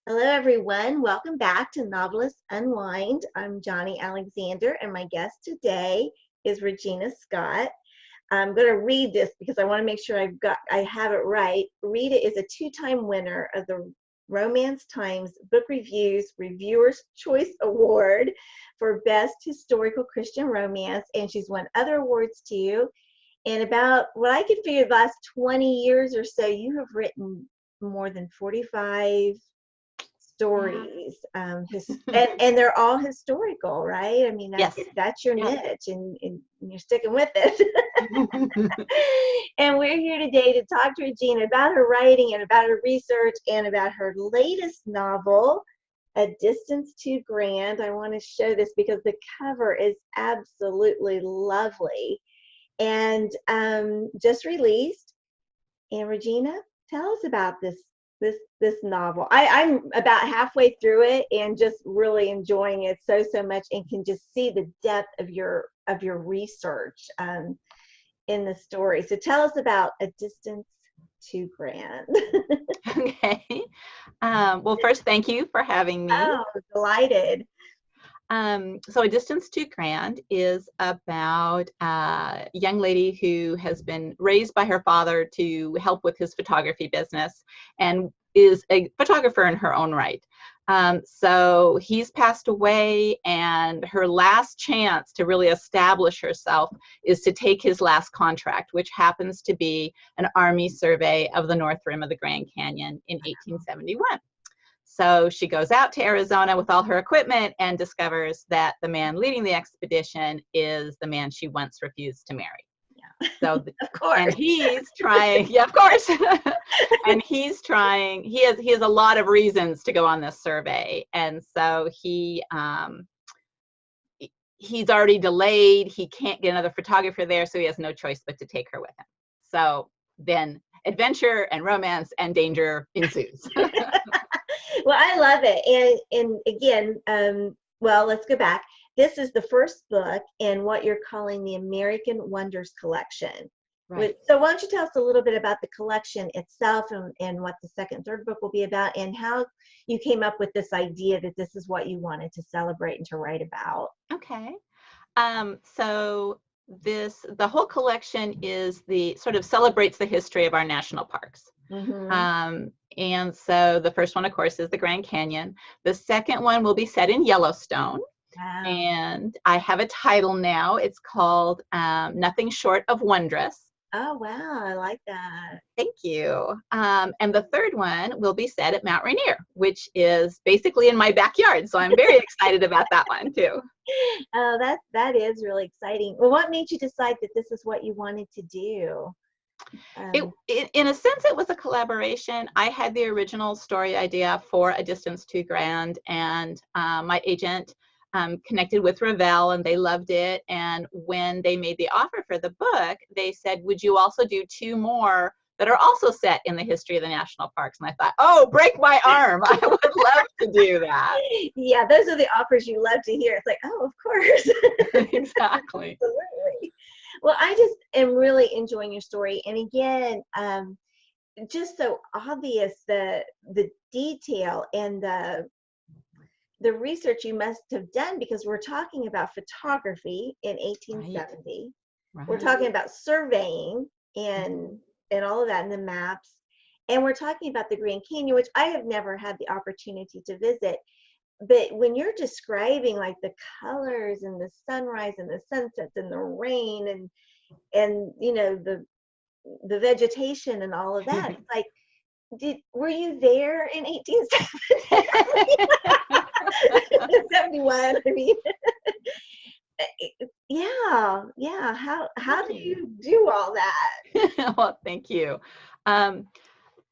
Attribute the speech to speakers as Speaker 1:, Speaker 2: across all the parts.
Speaker 1: Hello, everyone. Welcome back to Novelists Unwind. I'm Johnnie Alexander, and my guest today is Regina Scott. I'm going to read this because I want to make sure I have it right. Rita is a two-time winner of the Romance Times Book Reviews Reviewer's Choice Award for Best Historical Christian Romance, and she's won other awards too. And about what I could figure the last 20 years or so, you have written more than 45 stories, and they're all historical, right? I mean, that's your niche, and you're sticking with it. And we're here today to talk to Regina about her writing and about her research and about her latest novel, A Distance Too Grand. I want to show this because the cover is absolutely lovely and just released. And Regina, tell us about this novel. I'm about halfway through it and just really enjoying it so much, and can just see the depth of your research in the story. So tell us about A Distance Too Grand.
Speaker 2: Okay. Well, first, thank you for having me.
Speaker 1: Oh, delighted.
Speaker 2: So A Distance Too Grand is about a young lady who has been raised by her father to help with his photography business and is a photographer in her own right. So he's passed away, and her last chance to really establish herself is to take his last contract, which happens to be an Army survey of the North Rim of the Grand Canyon in 1871. So she goes out to Arizona with all her equipment and discovers that the man leading the expedition is the man she once refused to marry.
Speaker 1: Yeah.
Speaker 2: So,
Speaker 1: of course.
Speaker 2: And he's trying, yeah, of course. And he's trying, he has a lot of reasons to go on this survey. And so he's already delayed. He can't get another photographer there, so he has no choice but to take her with him. So then adventure and romance and danger ensues.
Speaker 1: Well, I love it. And again, well, let's go back. This is the first book in what you're calling the American Wonders Collection.
Speaker 2: Right.
Speaker 1: So why don't you tell us a little bit about the collection itself, and what the second and third book will be about, and how you came up with this idea that this is what you wanted to celebrate and to write about.
Speaker 2: Okay. So the whole collection is sort of celebrates the history of our national parks.
Speaker 1: Mm-hmm.
Speaker 2: And so the first one, of course, is the Grand Canyon. The second one will be set in Yellowstone.
Speaker 1: Wow.
Speaker 2: And I have a title now. It's called Nothing Short of Wondrous.
Speaker 1: Oh, wow. I like that.
Speaker 2: Thank you. And the third one will be set at Mount Rainier, which is basically in my backyard. So I'm very excited about that one, too.
Speaker 1: Oh, that is really exciting. Well, what made you decide that this is what you wanted to do?
Speaker 2: In a sense, it was a collaboration. I had the original story idea for A Distance Too Grand, and my agent connected with Revell, and they loved it. And when they made the offer for the book, they said, would you also do 2 more that are also set in the history of the national parks? And I thought, oh, break my arm. I would love to do that.
Speaker 1: Yeah, those are the offers you love to hear. It's like, oh, of course.
Speaker 2: Exactly.
Speaker 1: Absolutely. Well, I just am really enjoying your story. And again, just so obvious, the detail and the research you must have done, because we're talking about photography in 1870. Right. We're talking about surveying and all of that, and the maps. And we're talking about the Grand Canyon, which I have never had the opportunity to visit. But when you're describing like the colors and the sunrise and the sunsets and the rain and you know the vegetation and all of that, it's like, were you there in 1870? 71, I mean. Yeah. How do you do all that?
Speaker 2: Well, thank you.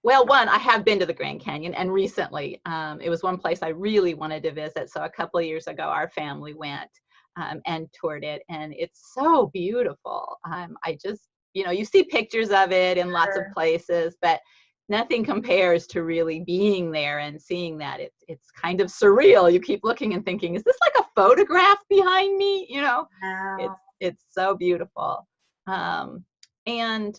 Speaker 2: Well, one, I have been to the Grand Canyon, and recently it was one place I really wanted to visit. So a couple of years ago, our family went and toured it, and it's so beautiful. I just, you see pictures of it in lots of places, but nothing compares to really being there and seeing that. It's kind of surreal. You keep looking and thinking, is this like a photograph behind me?
Speaker 1: Wow.
Speaker 2: It's so beautiful. And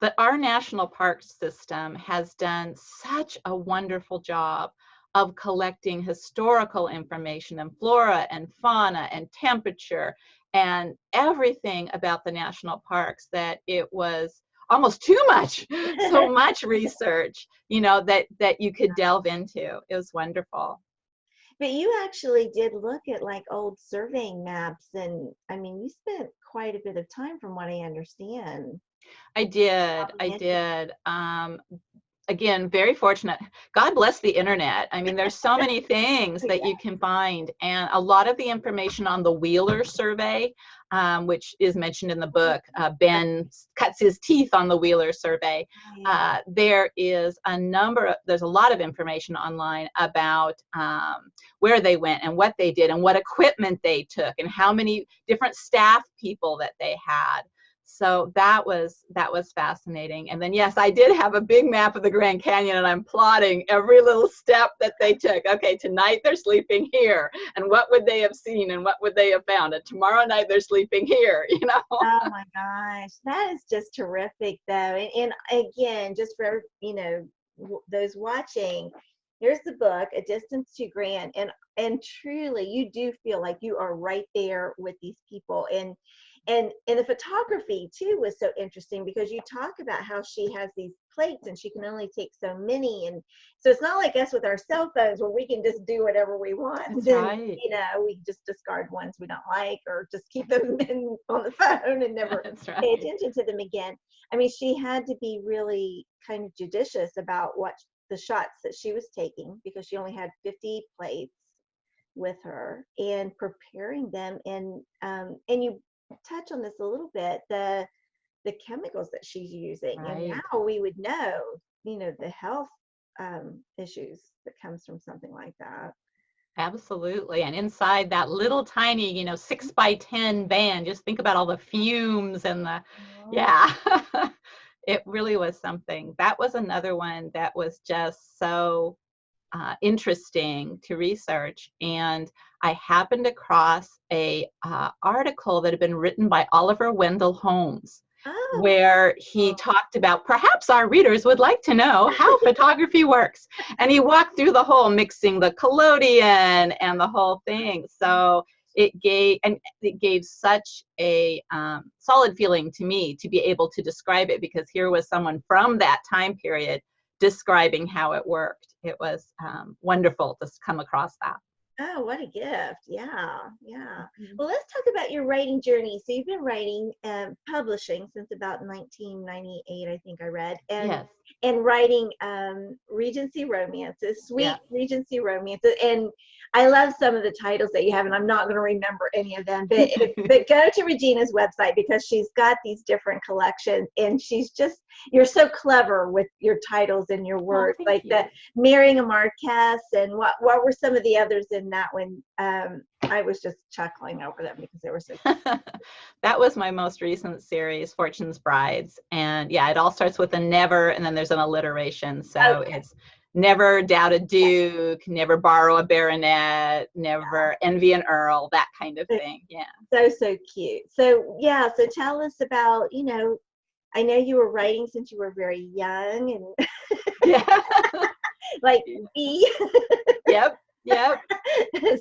Speaker 2: But our national park system has done such a wonderful job of collecting historical information and flora and fauna and temperature and everything about the national parks that it was almost too much, so much research, you know, that you could delve into. It was wonderful.
Speaker 1: But you actually did look at like old surveying maps, and I mean, you spent quite a bit of time from what I understand.
Speaker 2: I did. I did. Again, very fortunate. God bless the internet. I mean, there's so many things that you can find, and a lot of the information on the Wheeler survey, which is mentioned in the book. Ben cuts his teeth on the Wheeler survey. There's a lot of information online about where they went and what they did and what equipment they took and how many different staff people that they had. So that was fascinating. And then, yes, I did have a big map of the Grand Canyon, and I'm plotting every little step that they took. Okay, tonight they're sleeping here, and what would they have seen, and what would they have found? And tomorrow night they're sleeping here, you know.
Speaker 1: Oh my gosh, that is just terrific, though. And again, just for those watching, here's the book, A Distance Too Grand, and truly, you do feel like you are right there with these people. And the photography too was so interesting, because you talk about how she has these plates and she can only take so many, and so it's not like us with our cell phones where we can just do whatever we want.
Speaker 2: That's
Speaker 1: Then
Speaker 2: right.
Speaker 1: we just discard ones we don't like, or just keep them on the phone and never
Speaker 2: That's right.
Speaker 1: pay attention to them again. I mean, she had to be really kind of judicious about what the shots that she was taking, because she only had 50 plates with her, and preparing them. And you touch on this a little bit, the chemicals that she's using, and
Speaker 2: Right.
Speaker 1: now we would know, the health issues that comes from something like that.
Speaker 2: Absolutely. And inside that little tiny, 6x10 van, just think about all the fumes and yeah. It really was something. That was another one that was just so interesting to research. And I happened across a article that had been written by Oliver Wendell Holmes, where he talked about, perhaps our readers would like to know how photography works. And he walked through the whole mixing the collodion and the whole thing. So it gave such a solid feeling to me to be able to describe it, because here was someone from that time period describing how it worked. It was wonderful to come across that.
Speaker 1: Oh, what a gift. Yeah. Well, let's talk about your writing journey. So you've been writing and publishing since about 1998, I think I read,
Speaker 2: Yes.
Speaker 1: and writing Regency romances, sweet Regency romances. And I love some of the titles that you have, and I'm not going to remember any of them, but go to Regina's website, because she's got these different collections, and you're so clever with your titles and your words, like the Marrying a Marquess, and what were some of the others in that one? I was just chuckling over them because they were so cute.
Speaker 2: That was my most recent series, Fortune's Brides. And yeah, it all starts with a never, and then there's an alliteration. So it's never doubt a duke, never borrow a baronet, never envy an earl, that kind of thing. Yeah.
Speaker 1: So cute. So yeah, so tell us about, I know you were writing since you were very young, and
Speaker 2: yeah.
Speaker 1: like me.
Speaker 2: Yep.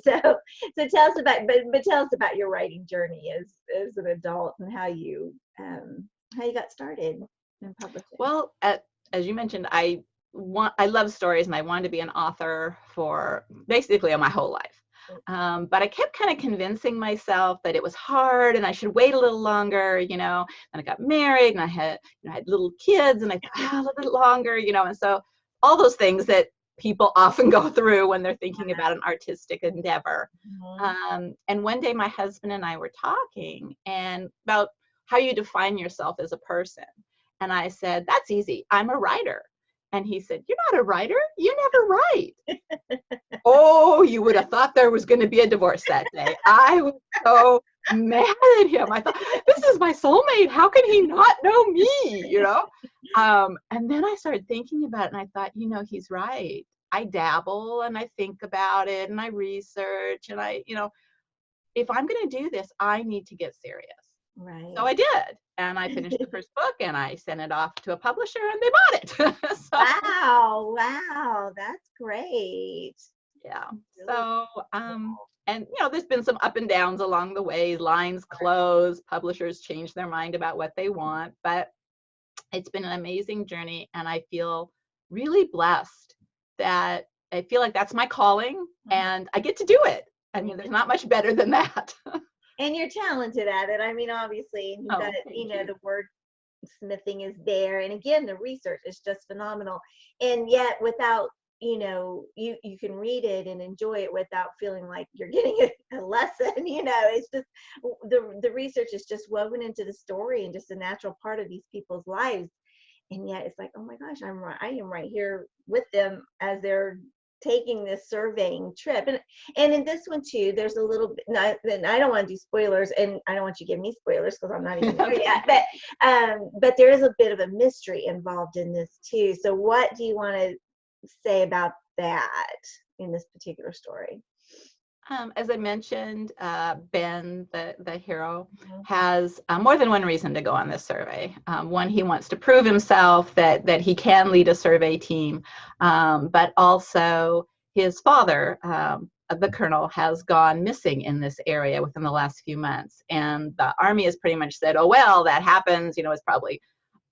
Speaker 1: So tell us about, but tell us about your writing journey as an adult, and how you got started in publishing.
Speaker 2: Well, as you mentioned, I love stories, and I wanted to be an author for basically my whole life. But I kept kind of convincing myself that it was hard and I should wait a little longer, and I got married, and I had little kids, and I thought, a little bit longer, and so all those things that people often go through when they're thinking about an artistic endeavor. And one day my husband and I were talking and about how you define yourself as a person. And I said, that's easy. I'm a writer. And he said, you're not a writer. You never write. Oh, you would have thought there was going to be a divorce that day. I was so mad at him. I thought, this is my soulmate. How can he not know me? And then I started thinking about it, and I thought, he's right. I dabble and I think about it and I research, and if I'm going to do this, I need to get serious.
Speaker 1: Right.
Speaker 2: So I did. And I finished the first book and I sent it off to a publisher and they bought it. So,
Speaker 1: Wow, wow, that's great.
Speaker 2: yeah.
Speaker 1: Really
Speaker 2: So,
Speaker 1: cool.
Speaker 2: and there's been some up and downs along the way. Lines close, publishers change their mind about what they want, but it's been an amazing journey, and I feel really blessed that I feel like that's my calling,
Speaker 1: Mhm.
Speaker 2: and I get to do it. I mean, there's not much better than that.
Speaker 1: And you're talented at it. I mean, obviously, and you've got,
Speaker 2: Oh, thank you.
Speaker 1: the word smithing is there, and again the research is just phenomenal, and yet without, you can read it and enjoy it without feeling like you're getting a lesson. It's just the research is just woven into the story and just a natural part of these people's lives, and yet it's like, oh my gosh, I am right here with them as they're taking this surveying trip. And in this one too, there's a little bit, and I don't want to do spoilers, and I don't want you to give me spoilers because I'm not even there
Speaker 2: Okay.
Speaker 1: yet, but there is a bit of a mystery involved in this too. So what do you want to say about that in this particular story?
Speaker 2: As I mentioned, Ben, the hero,
Speaker 1: Mhm.
Speaker 2: has more than one reason to go on this survey. One, he wants to prove himself that he can lead a survey team, but also his father, the colonel, has gone missing in this area within the last few months, and the Army has pretty much said, "Oh well, that happens. It's probably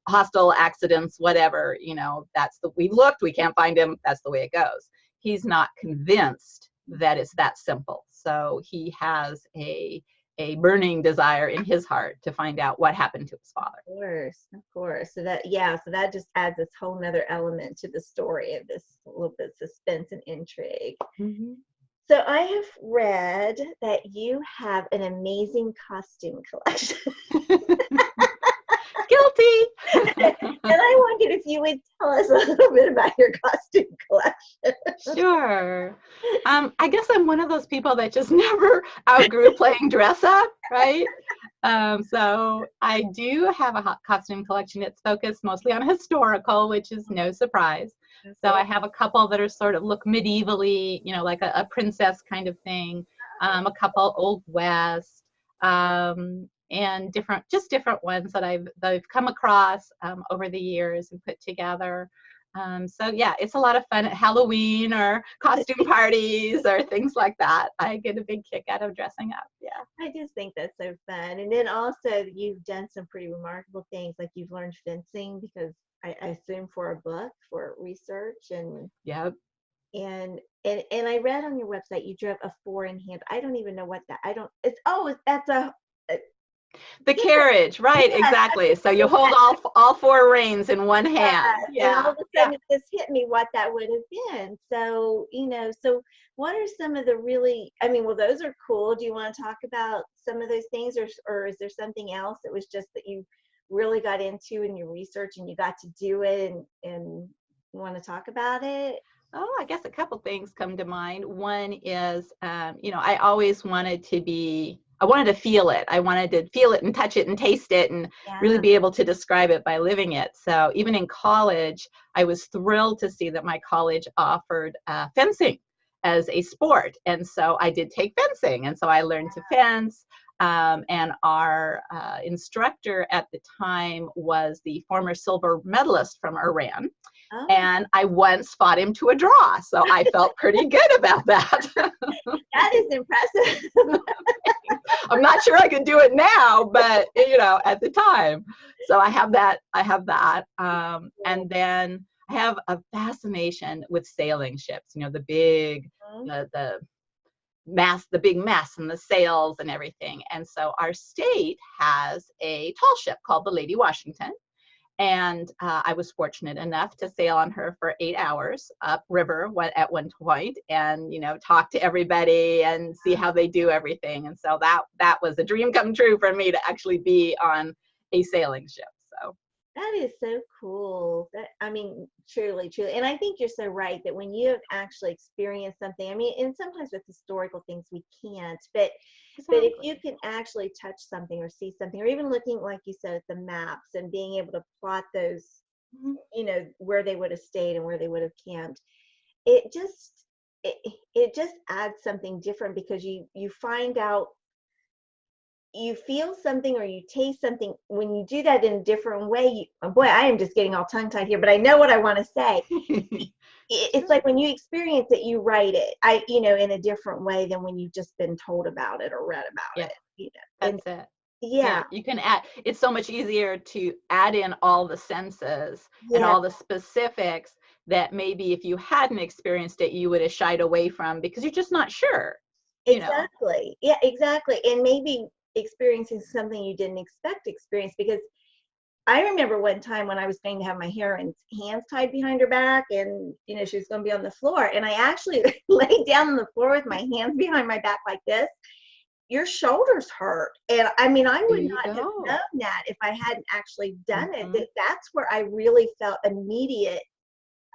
Speaker 2: hostile accidents, whatever. We looked, we can't find him. That's the way it goes." He's not convinced that it's that simple. So he has a burning desire in his heart to find out what happened to his father.
Speaker 1: Of course. So that, yeah, so that just adds this whole nother element to the story of this little bit of suspense and intrigue.
Speaker 2: Mm-hmm.
Speaker 1: So I have read that you have an amazing costume collection.
Speaker 2: Guilty.
Speaker 1: And I wondered if you would tell us a little bit about your costume collection.
Speaker 2: Sure. I guess I'm one of those people that just never outgrew playing dress up, right? So I do have a hot costume collection. It's focused mostly on historical, which is no surprise. So I have a couple that are sort of look medievally, like a princess kind of thing. A couple Old West, and different ones that I've come across over the years and put together. So yeah, it's a lot of fun at Halloween or costume parties or things like that. I get a big kick out of dressing up. Yeah.
Speaker 1: I just think that's so fun. And then also you've done some pretty remarkable things, like you've learned fencing because I assume for a book, for research,
Speaker 2: Yep.
Speaker 1: and I read on your website you drove a four-in-hand. I don't even know what that. I don't. That's a
Speaker 2: The carriage, right?
Speaker 1: yes,
Speaker 2: Exactly. So you hold all four reins in one hand.
Speaker 1: and all
Speaker 2: Yeah.
Speaker 1: of a
Speaker 2: Yeah.
Speaker 1: sudden it just hit me what that would have been. So, so what are some of the really, I mean, well, those are cool. Do you want to talk about some of those things, or is there something else that was just that you really got into in your research and you got to do it, and you want to talk about it?
Speaker 2: Oh, I guess a couple things come to mind. One is, I always I wanted to feel it. I wanted to feel it and touch it and taste it and really
Speaker 1: Yeah.
Speaker 2: be able to describe it by living it. So even in college, I was thrilled to see that my college offered fencing as a sport. And so I did take fencing. And so I learned to fence. And our instructor at the time was the former silver medalist from Iran,
Speaker 1: Oh,
Speaker 2: and I once fought him to a draw. So I felt pretty good about that.
Speaker 1: that is impressive.
Speaker 2: I'm not sure I could do it now, but at the time. So I have that. And then I have a fascination with sailing ships. The the big masts and the sails and everything. And so our state has a tall ship called the Lady Washington. And I was fortunate enough to sail on her for 8 hours upriver at one point, and talk to everybody and see how they do everything. And so that was a dream come true for me to actually be on a sailing ship. So
Speaker 1: That is so cool. I mean, truly, truly. And I think you're so right that when you have actually experienced something, I mean, and sometimes with historical things we can't, but if you
Speaker 2: exactly.
Speaker 1: can actually touch something or see something, or even looking, like you said, at the maps and being able to plot those,
Speaker 2: Mhm.
Speaker 1: where they would have stayed and where they would have camped, it just it, it just adds something different because you find out you feel something or you taste something, when you do that in a different way, boy, I am just getting all tongue-tied here, but I know what I want to say. It's like when you experience it, you write it, in a different way than when you've just been told about it or read about
Speaker 2: Yeah,
Speaker 1: it. And
Speaker 2: that's it.
Speaker 1: yeah,
Speaker 2: Yeah, you can add, it's so much easier to add in all the senses and
Speaker 1: yeah,
Speaker 2: all the specifics that maybe if you hadn't experienced it, you would have shied away from because you're just not sure, you know.
Speaker 1: exactly. Yeah, exactly. And maybe experiencing something you didn't expect to experience, because I remember one time when I was going to have my hair and hands tied behind her back, and she was going to be on the floor, and I actually laid down on the floor with my hands behind my back like this. Your shoulders hurt, and I mean, I
Speaker 2: There
Speaker 1: would
Speaker 2: you
Speaker 1: not have
Speaker 2: go.
Speaker 1: known that if I hadn't actually done it.
Speaker 2: Hmm.
Speaker 1: That's where I really felt immediate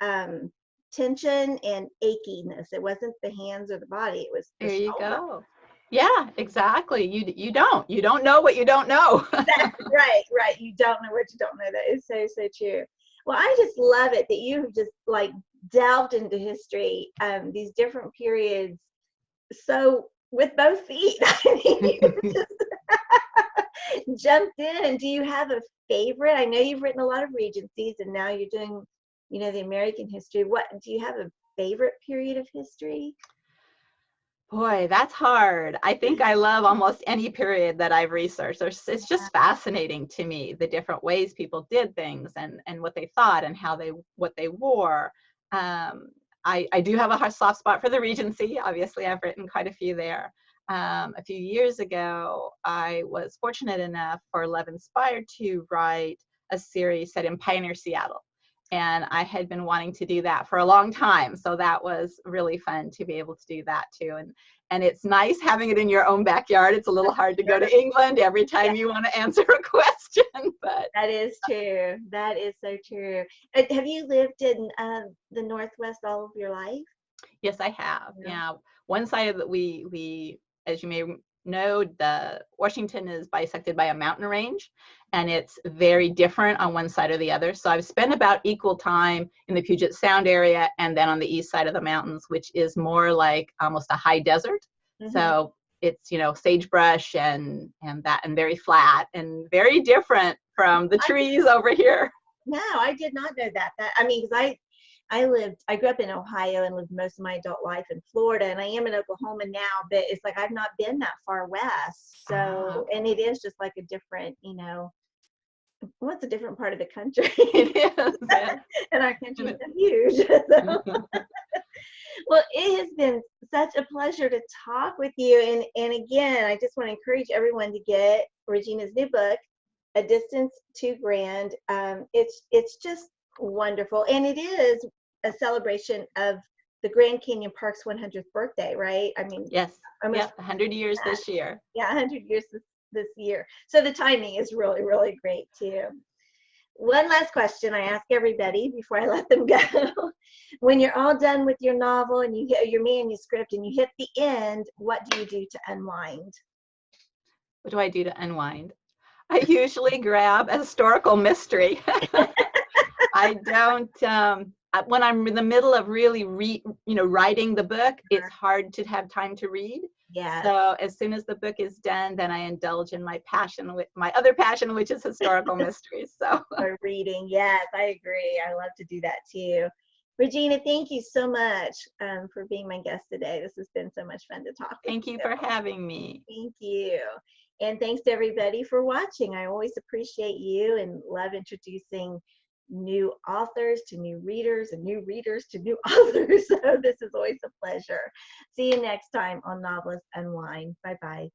Speaker 1: um, tension and achiness. It wasn't the hands or the body; it was the
Speaker 2: There you
Speaker 1: shoulder.
Speaker 2: go. Yeah, exactly. You don't know what you don't know.
Speaker 1: Exactly right, right. You don't know what you don't know. That is so, so true. Well, I just love it that you just like delved into history, these different periods, so with both feet. I mean, you just jumped in. And do you have a favorite? I know you've written a lot of regencies, and now you're doing, the American history. What do you have a favorite period of history?
Speaker 2: Boy, that's hard. I think I love almost any period that I've researched. It's just fascinating to me, the different ways people did things and what they thought and what they wore. Um, I do have a soft spot for the Regency. Obviously, I've written quite a few there. A few years ago, I was fortunate enough for Love Inspired to write a series set in Pioneer, Seattle. And I had been wanting to do that for a long time. So that was really fun to be able to do that too. And it's nice having it in your own backyard. It's a little hard to go to England every
Speaker 1: Yeah,
Speaker 2: time you want to answer a question, but
Speaker 1: that is true. That is so true. Have you lived in the Northwest all of your life?
Speaker 2: yes, I have.
Speaker 1: No.
Speaker 2: Yeah, one side of the we as you may know, the Washington is bisected by a mountain range, and it's very different on one side or the other. So I've spent about equal time in the Puget Sound area, and then on the east side of the mountains, which is more like almost a high desert.
Speaker 1: Hmm.
Speaker 2: So it's sagebrush and very flat and very different from the
Speaker 1: I did,
Speaker 2: trees over here.
Speaker 1: no, I did not know that. I mean, because I grew up in Ohio and lived most of my adult life in Florida, and I am in Oklahoma now, but it's like I've not been that far west.
Speaker 2: Ah,
Speaker 1: So, and it is just like a different, what's a different part of the country?
Speaker 2: it is.
Speaker 1: And our country is
Speaker 2: Yeah.
Speaker 1: so huge. So, well, it has been such a pleasure to talk with you. And again, I just want to encourage everyone to get Regina's new book, A Distance Too Grand. It's just wonderful, and it is a celebration of the Grand Canyon Park's 100th birthday, right? I mean,
Speaker 2: Yes.
Speaker 1: almost
Speaker 2: Yep. 100 years this year.
Speaker 1: yeah, 100 years this year. So the timing is really, really great too. One last question I ask everybody before I let them go. When you're all done with your novel and you hit your manuscript and you hit the end, what do you do to unwind?
Speaker 2: What do I do to unwind? I usually grab a historical mystery. I don't, when I'm in the middle of really writing the book, it's hard to have time to read.
Speaker 1: Yes,
Speaker 2: So as soon as the book is done, then I indulge in my other passion, which is historical mysteries. So
Speaker 1: or reading. Yes, I agree. I love to do that too. Regina, thank you so much for being my guest today. This has been so much fun to talk with
Speaker 2: thank you
Speaker 1: you.
Speaker 2: for having me.
Speaker 1: Thank you. And thanks to everybody for watching. I always appreciate you and love introducing new authors to new readers and new readers to new authors. So this is always a pleasure. See you next time on Novelists Unwind. Bye-bye.